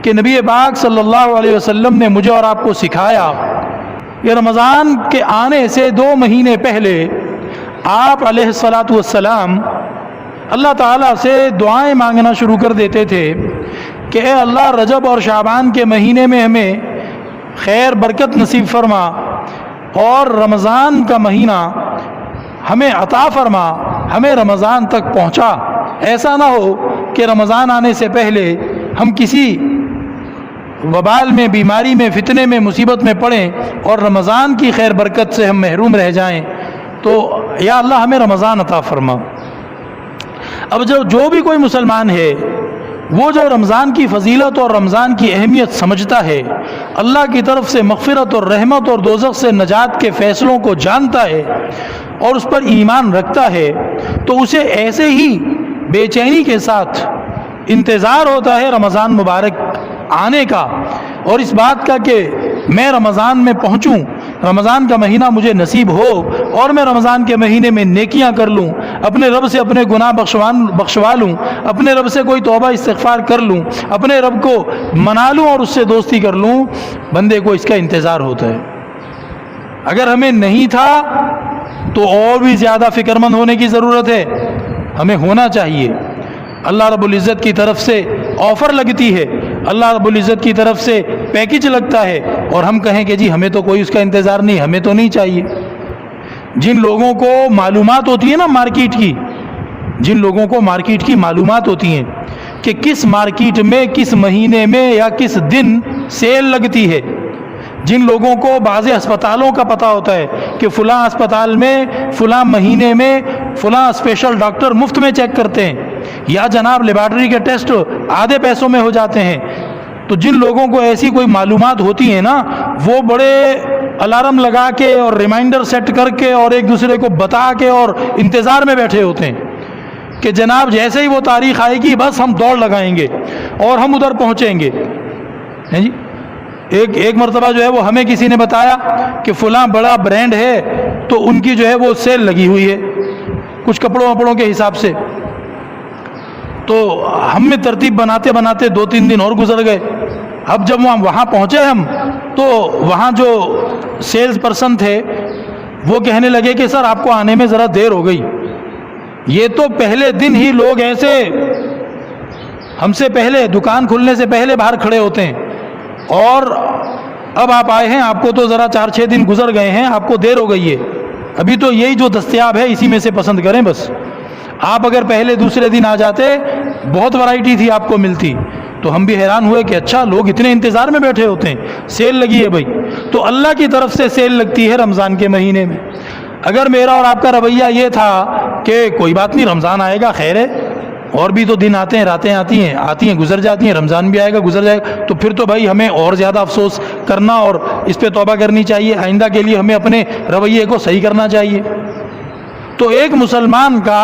کہ نبی پاک صلی اللہ علیہ وسلم نے مجھے اور آپ کو سکھایا کہ رمضان کے آنے سے 2 مہینے پہلے آپ علیہ الصلاۃ والسلام اللہ تعالیٰ سے دعائیں مانگنا شروع کر دیتے تھے کہ اے اللہ رجب اور شعبان کے مہینے میں ہمیں خیر برکت نصیب فرما اور رمضان کا مہینہ ہمیں عطا فرما، ہمیں رمضان تک پہنچا۔ ایسا نہ ہو کہ رمضان آنے سے پہلے ہم کسی وبال میں، بیماری میں، فتنے میں، مصیبت میں پڑیں اور رمضان کی خیر برکت سے ہم محروم رہ جائیں۔ تو یا اللہ ہمیں رمضان عطا فرما۔ اب جو بھی کوئی مسلمان ہے وہ جو رمضان کی فضیلت اور رمضان کی اہمیت سمجھتا ہے، اللہ کی طرف سے مغفرت اور رحمت اور دوزخ سے نجات کے فیصلوں کو جانتا ہے اور اس پر ایمان رکھتا ہے، تو اسے ایسے ہی بے چینی کے ساتھ انتظار ہوتا ہے رمضان مبارک آنے کا اور اس بات کا کہ میں رمضان میں پہنچوں، رمضان کا مہینہ مجھے نصیب ہو اور میں رمضان کے مہینے میں نیکیاں کر لوں، اپنے رب سے اپنے گناہ بخشوا لوں، اپنے رب سے کوئی توبہ استغفار کر لوں، اپنے رب کو منا لوں اور اس سے دوستی کر لوں۔ بندے کو اس کا انتظار ہوتا ہے۔ اگر ہمیں نہیں تھا تو اور بھی زیادہ فکر مند ہونے کی ضرورت ہے، ہمیں ہونا چاہیے۔ اللہ رب العزت کی طرف سے آفر لگتی ہے، اللہ رب العزت کی طرف سے پیکج لگتا ہے اور ہم کہیں کہ جی ہمیں تو کوئی اس کا انتظار نہیں، ہمیں تو نہیں چاہیے۔ جن لوگوں کو معلومات ہوتی ہے نا مارکیٹ کی، جن لوگوں کو مارکیٹ کی معلومات ہوتی ہیں کہ کس مارکیٹ میں کس مہینے میں یا کس دن سیل لگتی ہے، جن لوگوں کو بعض ہسپتالوں کا پتہ ہوتا ہے کہ فلاں ہسپتال میں فلاں مہینے میں فلاں اسپیشل ڈاکٹر مفت میں چیک کرتے ہیں یا جناب لیبارٹری کے ٹیسٹ آدھے پیسوں میں ہو جاتے ہیں، تو جن لوگوں کو ایسی کوئی معلومات ہوتی ہیں نا، وہ بڑے الارم لگا کے اور ریمائنڈر سیٹ کر کے اور ایک دوسرے کو بتا کے اور انتظار میں بیٹھے ہوتے ہیں کہ جناب جیسے ہی وہ تاریخ آئے گی بس ہم دوڑ لگائیں گے اور ہم ادھر پہنچیں گے۔ جی ایک مرتبہ جو ہے وہ ہمیں کسی نے بتایا کہ فلاں بڑا برانڈ ہے تو ان کی جو ہے وہ سیل لگی ہوئی ہے کچھ کپڑوں کے حساب سے، تو ہم میں ترتیب بناتے بناتے 2-3 دن اور گزر گئے۔ اب جب وہاں پہنچے ہم تو وہاں جو سیلز پرسن تھے وہ کہنے لگے کہ سر آپ کو آنے میں ذرا دیر ہو گئی، یہ تو پہلے دن ہی لوگ ایسے ہم سے پہلے دکان کھلنے سے پہلے باہر کھڑے ہوتے ہیں اور اب آپ آئے ہیں، آپ کو تو ذرا 4-6 دن گزر گئے ہیں، آپ کو دیر ہو گئی ہے، ابھی تو یہی جو دستیاب ہے اسی میں سے پسند کریں بس۔ آپ اگر پہلے دوسرے دن آ جاتے بہت ورائٹی تھی آپ کو ملتی۔ تو ہم بھی حیران ہوئے کہ اچھا لوگ اتنے انتظار میں بیٹھے ہوتے ہیں، سیل لگی ہے بھائی۔ تو اللہ کی طرف سے سیل لگتی ہے رمضان کے مہینے میں۔ اگر میرا اور آپ کا رویہ یہ تھا کہ کوئی بات نہیں رمضان آئے گا خیر ہے، اور بھی تو دن آتے ہیں، راتیں آتی ہیں گزر جاتی ہیں، رمضان بھی آئے گا گزر جائے گا، تو پھر تو بھائی ہمیں اور زیادہ افسوس کرنا اور اس پہ توبہ کرنی چاہیے، آئندہ کے لیے ہمیں اپنے رویے کو صحیح کرنا چاہیے۔ تو ایک مسلمان کا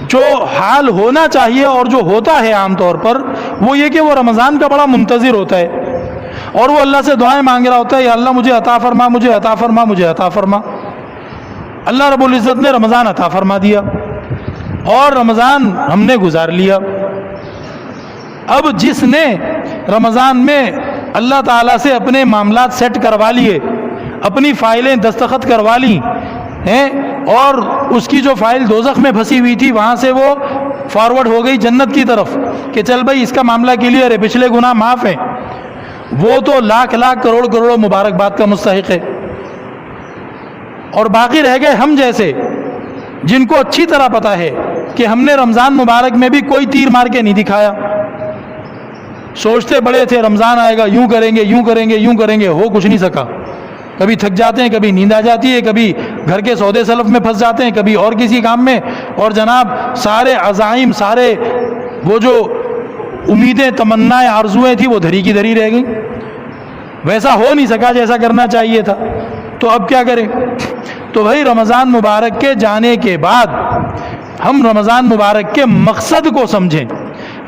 جو حال ہونا چاہیے اور جو ہوتا ہے عام طور پر وہ یہ کہ وہ رمضان کا بڑا منتظر ہوتا ہے اور وہ اللہ سے دعائیں مانگ رہا ہوتا ہے، یا اللہ مجھے عطا فرما، مجھے عطا فرما، مجھے عطا فرما۔ اللہ رب العزت نے رمضان عطا فرما دیا اور رمضان ہم نے گزار لیا۔ اب جس نے رمضان میں اللہ تعالیٰ سے اپنے معاملات سیٹ کروا لیے، اپنی فائلیں دستخط کروا لی ہیں اور اس کی جو فائل دوزخ میں پھنسی ہوئی تھی وہاں سے وہ فارورڈ ہو گئی جنت کی طرف کہ چل بھائی اس کا معاملہ کلیئر ہے، پچھلے گناہ معاف ہیں، وہ تو لاکھ کروڑوں مبارکباد کا مستحق ہے۔ اور باقی رہ گئے ہم جیسے جن کو اچھی طرح پتا ہے کہ ہم نے رمضان مبارک میں بھی کوئی تیر مار کے نہیں دکھایا، سوچتے بڑے تھے رمضان آئے گا یوں کریں گے یوں کریں گے یوں کریں گے، ہو کچھ نہیں سکا۔ کبھی تھک جاتے ہیں، کبھی نیند آ جاتی ہے، کبھی گھر کے سودے سلف میں پھنس جاتے ہیں، کبھی اور کسی کام میں، اور جناب سارے عزائم، سارے وہ جو امیدیں، تمنائیں، آرزویں تھی وہ دھری کی دھری رہ گئیں، ویسا ہو نہیں سکا جیسا کرنا چاہیے تھا۔ تو اب کیا کریں؟ تو بھائی رمضان مبارک کے جانے کے بعد ہم رمضان مبارک کے مقصد کو سمجھیں۔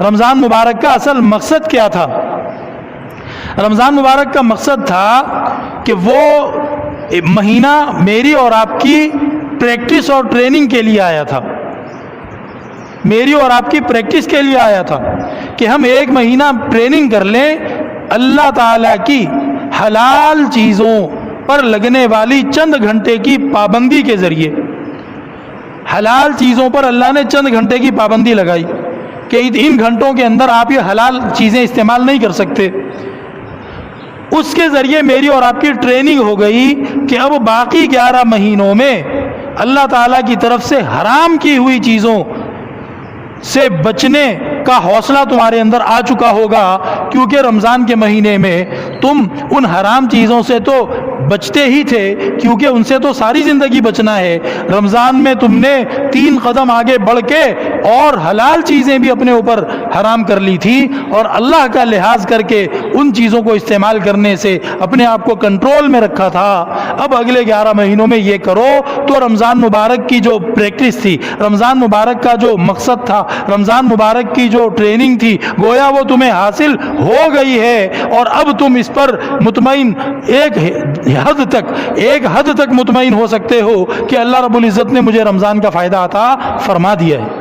رمضان مبارک کا اصل مقصد کیا تھا؟ رمضان مبارک کا مقصد تھا کہ وہ مہینہ میری اور آپ کی پریکٹس اور ٹریننگ کے لیے آیا تھا۔ میری اور آپ کی پریکٹس کے لیے آیا تھا کہ ہم 1 مہینہ ٹریننگ کر لیں اللہ تعالیٰ کی حلال چیزوں پر لگنے والی چند گھنٹے کی پابندی کے ذریعے. حلال چیزوں پر اللہ نے چند گھنٹے کی پابندی لگائی کہ ان گھنٹوں کے اندر آپ یہ حلال چیزیں استعمال نہیں کر سکتے. اس کے ذریعے میری اور آپ کی ٹریننگ ہو گئی کہ اب باقی 11 مہینوں میں اللہ تعالیٰ کی طرف سے حرام کی ہوئی چیزوں سے بچنے کا حوصلہ تمہارے اندر آ چکا ہوگا، کیونکہ رمضان کے مہینے میں تم ان حرام چیزوں سے تو بچتے ہی تھے، کیونکہ ان سے تو ساری زندگی بچنا ہے. رمضان میں تم نے 3 قدم آگے بڑھ کے اور حلال چیزیں بھی اپنے اوپر حرام کر لی تھی، اور اللہ کا لحاظ کر کے ان چیزوں کو استعمال کرنے سے اپنے آپ کو کنٹرول میں رکھا تھا. اب اگلے 11 مہینوں میں یہ کرو تو رمضان مبارک کی جو پریکٹس تھی، رمضان مبارک کا جو مقصد تھا، رمضان مبارک کی جو ٹریننگ تھی، گویا وہ تمہیں حاصل ہو گئی ہے، اور اب تم اس پر مطمئن ایک حد تک مطمئن ہو سکتے ہو کہ اللہ رب العزت نے مجھے رمضان کا فائدہ عطا فرما دیا ہے.